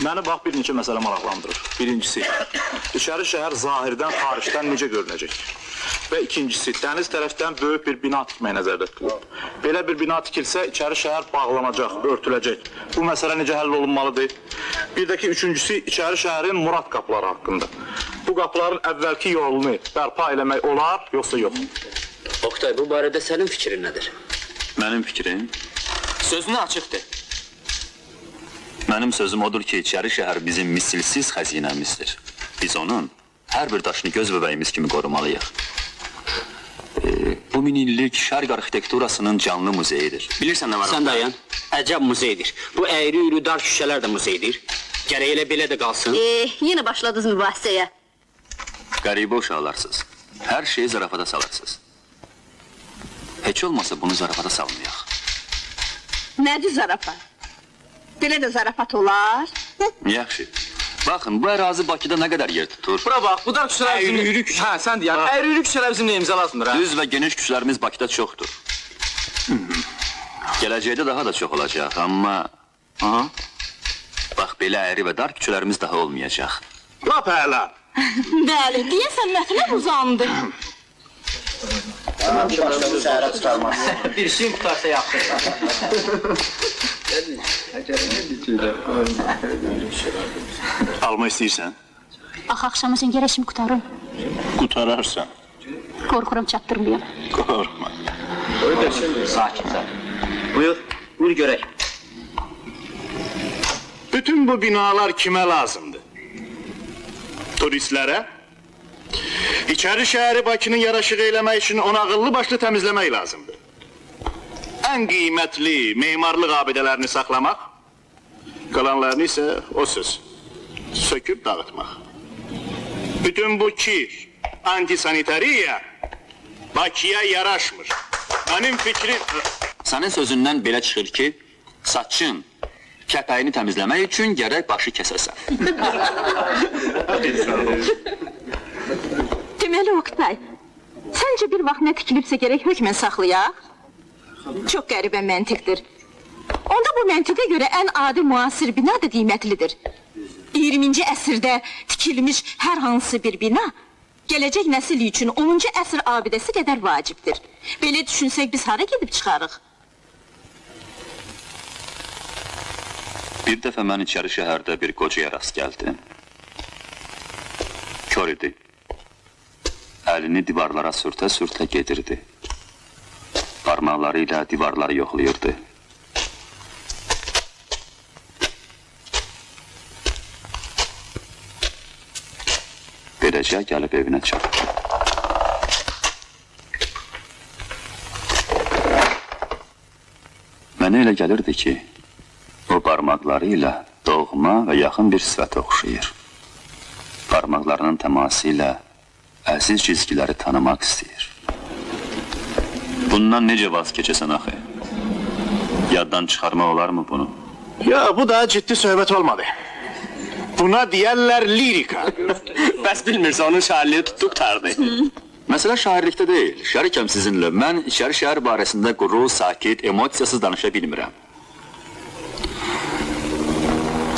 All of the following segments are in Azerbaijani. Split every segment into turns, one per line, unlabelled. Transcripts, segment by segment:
Məni bax bir neçə məsələ maraqlandırır. Birincisi, içəri şəhər zahirdən, xaricdən necə görünəcək? Və ikincisi, dəniz tərəfdən böyük bir bina tikmək nəzərdə tutulub. Belə bir bina tikilsə, içəri şəhər bağlanacaq, örtüləcək. Bu məsələ necə həll olunmalıdır? Bir də ki, üçüncüsü, içəri şəhərin Murad qapıları haqqında. Bu qapıların əvvəlki yolunu bərpa eləmək olar, yoxsa yox?
Oktay, bu barədə sənin fikrin nədir?
Mənim fikrim?
Sözünü açıqdır.
Mənim sözüm odur ki, içəri şəhər bizim misilsiz xəzinəmizdir. Biz onun hər bir daşını göz bəbəyimiz kimi qorumalıyıq. Bu 1000 illik şərq arxitekturasının canlı muzeyidir.
Bilirsən nə var? Sən dayan. Əcəb muzeydir. Bu əyri-üyrü dar şüşələr də muzeydir. Gərək elə belə də qalsın.
Yenə başladınız mübahisəyə.
Qəribə uşaqlarsınız. Hər şeyi zarafata salarsınız. Heç olmasa bunu zarafata salmayaq.
Nədir zarafat? Belə də zarafat olar.
Yaxşı. Baxın, bu ərazi Bakıda nə qədər yer tutur?
Bura bax, bu dar küçələr bizim...
Əyri-üyrü
Hə, sən deyən, əyri-üyrü küçələr bizim neyimizə lazımdır, hə?
Düz və geniş küçələrimiz Bakıda çoxdur. Gələcəkdə daha da çox olacaq, amma... Bax, belə əyri və dar küçələrimiz daha olmayacaq.
Lap hələ!
Bəli, deyəsən mətləb uzandı.
Tamam ki, başqa bu səhərə çıxarmaz.
Bir suyun qutarsa yaxşı.
Alma istəyirsən?
Axşama sən gərək şimdi qutarım.
Qutararsan.
Qorxuram çatdırmayam.
Qorxma.
Sakin, sakin. Buyur görək.
Bütün bu binalar kimə lazımdır? Turistlərə? İçəri şəhəri Bakının yaraşığı eləmək üçün onu ağıllı başlı təmizləmək lazımdır. Ən qiymətli memarlıq abidələrini saxlamaq, qalanlarını isə o söz, söküb dağıtmaq. Bütün bu kir, antisanitariya Bakıya yaraşmır. Mənim fikrim...
Sənin sözündən belə çıxır ki, saçın kəpəyini təmizləmək üçün gərək başı kəsəsən.
Deməli Oktay, səncə bir vaxt nə tikilibsə gərək hökmən saxlayaq? Çox qəribə məntiqdir. Onda bu məntiqə görə ən adi müasir bina da qiymətlidir. 20-ci əsrdə tikilmiş hər hansı bir bina, gələcək nəsil üçün 10-cu əsr abidəsi qədər vacibdir. Belə düşünsək biz hara gedib çıxarıq?
Bir dəfə mən içəri şəhərdə bir qocaya rast gəldim. Kör idi. Əlini divarlara sürtə-sürtə gedirdi. Parmaqları ilə divarları yoxlayırdı. Beləcə gəlib evinə çatdı. Mənə elə gəlirdi ki, o parmaqları ilə doğma və yaxın bir sifətə oxşayır. Parmaqlarının təması ilə əziz cizgiləri tanımaq istəyir. Bundan necə vaz keçəsən axı? Yaddan çıxarmaq olar mı bunu?
Ya, bu da ciddi söhbət olmadı. Buna deyərlər lirika.
Bəs bilmirsə, onun şairliyi tutduq tardı.
Məsələ şairlikdə deyil. Şərikəm sizinlə. Mən içəri şəhər barəsində quru, sakit, emosiyasız danışa bilmirəm.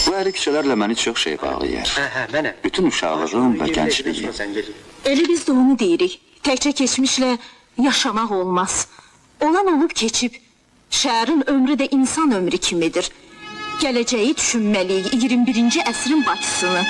Bu əri küçələrlə məni çox şey bağlayır.
Mənə.
Bütün uşaqlığım və gəncliyim.
Elə biz də onu deyirik. Təkcə keçmişlə yaşamaq olmaz. Olan olub keçib. Şəhərin ömrü də insan ömrü kimidir. Gələcəyi düşünməliyik 21-ci əsrin Bakısını.